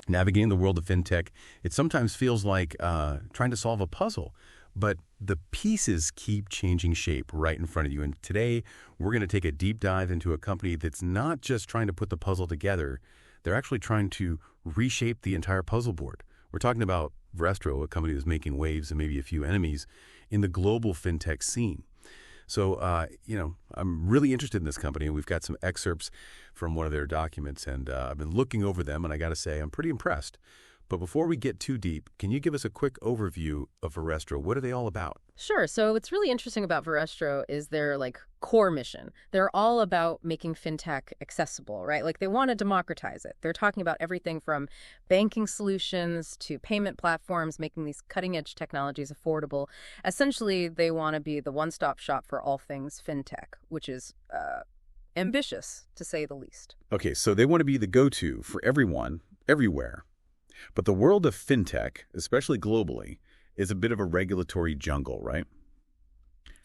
Navigating the world of fintech, it sometimes feels like trying to solve a puzzle, but the pieces keep changing shape right in front of you. And today, we're going to take a deep dive into a company that's not just trying to put the puzzle together, they're actually trying to reshape the entire puzzle board. We're talking about Verestro, a company that's making waves and maybe a few enemies in the global fintech scene. So, I'm really interested in this company, and we've got some excerpts from one of their documents, and I've been looking over them, and I got to say, I'm pretty impressed. But before we get too deep, can you give us a quick overview of Verestro? What are they all about? Sure. So what's really interesting about Verestro is their core mission. They're all about making fintech accessible, right? They want to democratize it. They're talking about everything from banking solutions to payment platforms, making these cutting edge technologies affordable. Essentially, they want to be the one-stop shop for all things fintech, which is ambitious, to say the least. Okay, so they want to be the go-to for everyone, everywhere. But the world of fintech, especially globally, is a bit of a regulatory jungle, right?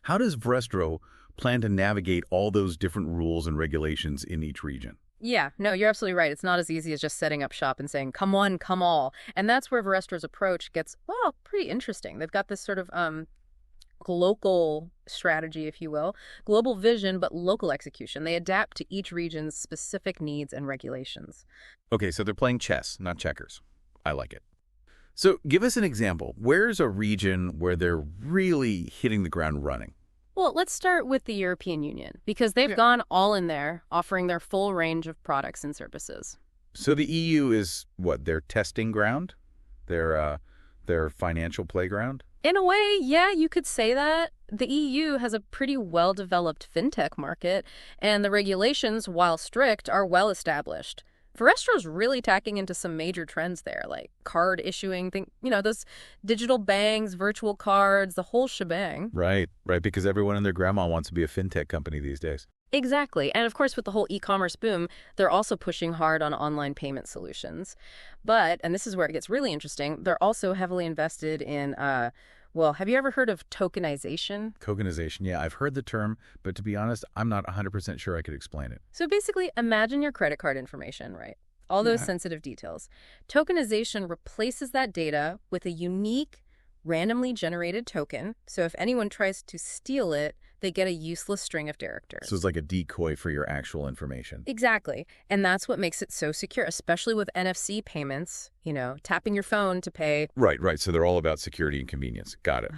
How does Verestro plan to navigate all those different rules and regulations in each region? Yeah, no, you're absolutely right. It's not as easy as just setting up shop and saying, come one, come all. And that's where Verestro's approach gets, pretty interesting. They've got this sort of local strategy, if you will, global vision, but local execution. They adapt to each region's specific needs and regulations. Okay, so they're playing chess, not checkers. I like it. So give us an example. Where's a region where they're really hitting the ground running? Well, let's start with the European Union, because they've gone all in there, offering their full range of products and services. So the EU is what, their testing ground? Their financial playground? In a way, yeah, you could say that. The EU has a pretty well-developed fintech market, and the regulations, while strict, are well-established. Verestro's really tacking into some major trends there, like card issuing, those digital banks, virtual cards, the whole shebang. Right, because everyone and their grandma wants to be a fintech company these days. Exactly. And of course, with the whole e-commerce boom, they're also pushing hard on online payment solutions. But, and this is where it gets really interesting, they're also heavily invested in have you ever heard of tokenization? Tokenization, yeah, I've heard the term, but to be honest, I'm not 100% sure I could explain it. So basically, imagine your credit card information, right? All those sensitive details. Tokenization replaces that data with a unique, randomly generated token. So if anyone tries to steal it, they get a useless string of characters. So it's like a decoy for your actual information. Exactly. And that's what makes it so secure, especially with NFC payments, tapping your phone to pay. Right. So they're all about security and convenience. Got it.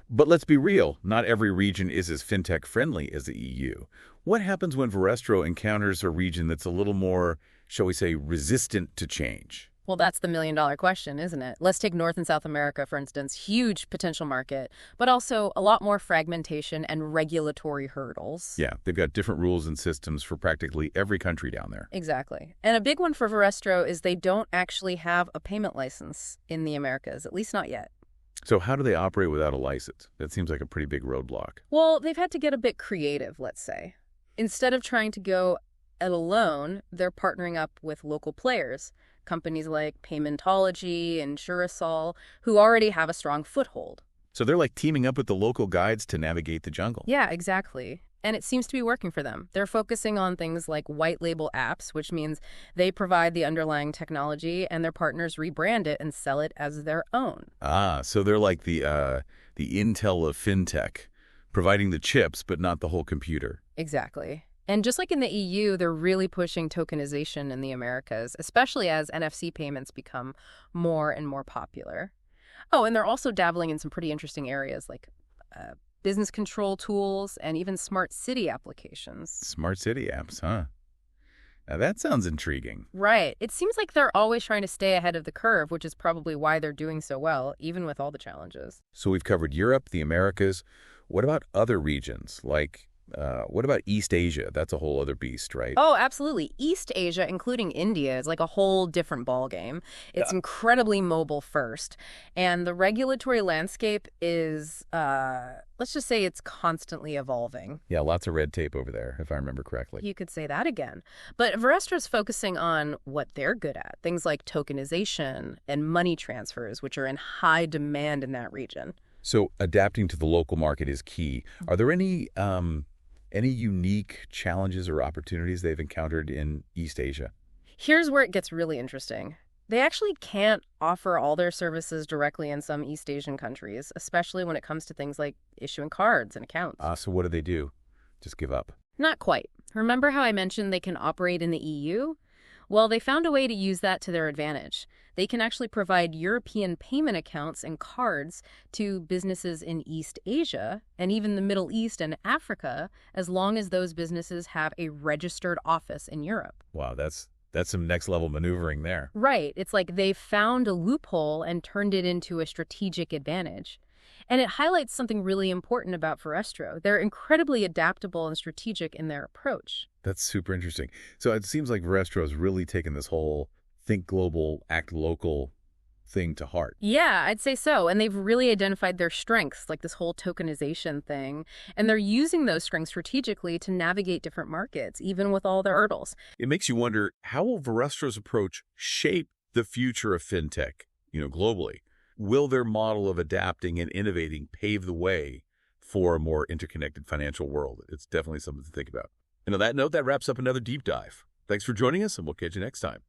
But let's be real. Not every region is as fintech friendly as the EU. What happens when Verestro encounters a region that's a little more, shall we say, resistant to change? Well, that's the million-dollar question, isn't it? Let's take North and South America, for instance. Huge potential market, but also a lot more fragmentation and regulatory hurdles. Yeah, they've got different rules and systems for practically every country down there. Exactly. And a big one for Verestro is they don't actually have a payment license in the Americas, at least not yet. So how do they operate without a license? That seems like a pretty big roadblock. Well, they've had to get a bit creative, let's say. Instead of trying to go it alone, they're partnering up with local players. Companies like Paymentology and Curacao, who already have a strong foothold. So they're like teaming up with the local guides to navigate the jungle. Yeah, exactly. And it seems to be working for them. They're focusing on things like white label apps, which means they provide the underlying technology and their partners rebrand it and sell it as their own. So they're like the Intel of fintech, providing the chips but not the whole computer. Exactly. And just like in the EU, they're really pushing tokenization in the Americas, especially as NFC payments become more and more popular. Oh, and they're also dabbling in some pretty interesting areas like business control tools and even smart city applications. Smart city apps, huh? Now that sounds intriguing. Right. It seems like they're always trying to stay ahead of the curve, which is probably why they're doing so well, even with all the challenges. So we've covered Europe, the Americas. What about other regions like what about East Asia? That's a whole other beast, right? Oh, absolutely. East Asia, including India, is like a whole different ballgame. It's incredibly mobile first. And the regulatory landscape is, let's just say it's constantly evolving. Yeah, lots of red tape over there, if I remember correctly. You could say that again. But Verestro's focusing on what they're good at, things like tokenization and money transfers, which are in high demand in that region. So adapting to the local market is key. Are there any unique challenges or opportunities they've encountered in East Asia? Here's where it gets really interesting. They actually can't offer all their services directly in some East Asian countries, especially when it comes to things like issuing cards and accounts. So what do? Just give up? Not quite. Remember how I mentioned they can operate in the EU? Well, they found a way to use that to their advantage. They can actually provide European payment accounts and cards to businesses in East Asia and even the Middle East and Africa, as long as those businesses have a registered office in Europe. Wow, that's some next-level maneuvering there. Right. It's like they found a loophole and turned it into a strategic advantage. And it highlights something really important about Verestro. They're incredibly adaptable and strategic in their approach. That's super interesting. So it seems like Verestro has really taken this whole think global, act local thing to heart. Yeah, I'd say so. And they've really identified their strengths, like this whole tokenization thing. And they're using those strengths strategically to navigate different markets, even with all their hurdles. It makes you wonder, how will Verestro's approach shape the future of fintech, globally? Will their model of adapting and innovating pave the way for a more interconnected financial world? It's definitely something to think about. And on that note, that wraps up another deep dive. Thanks for joining us, and we'll catch you next time.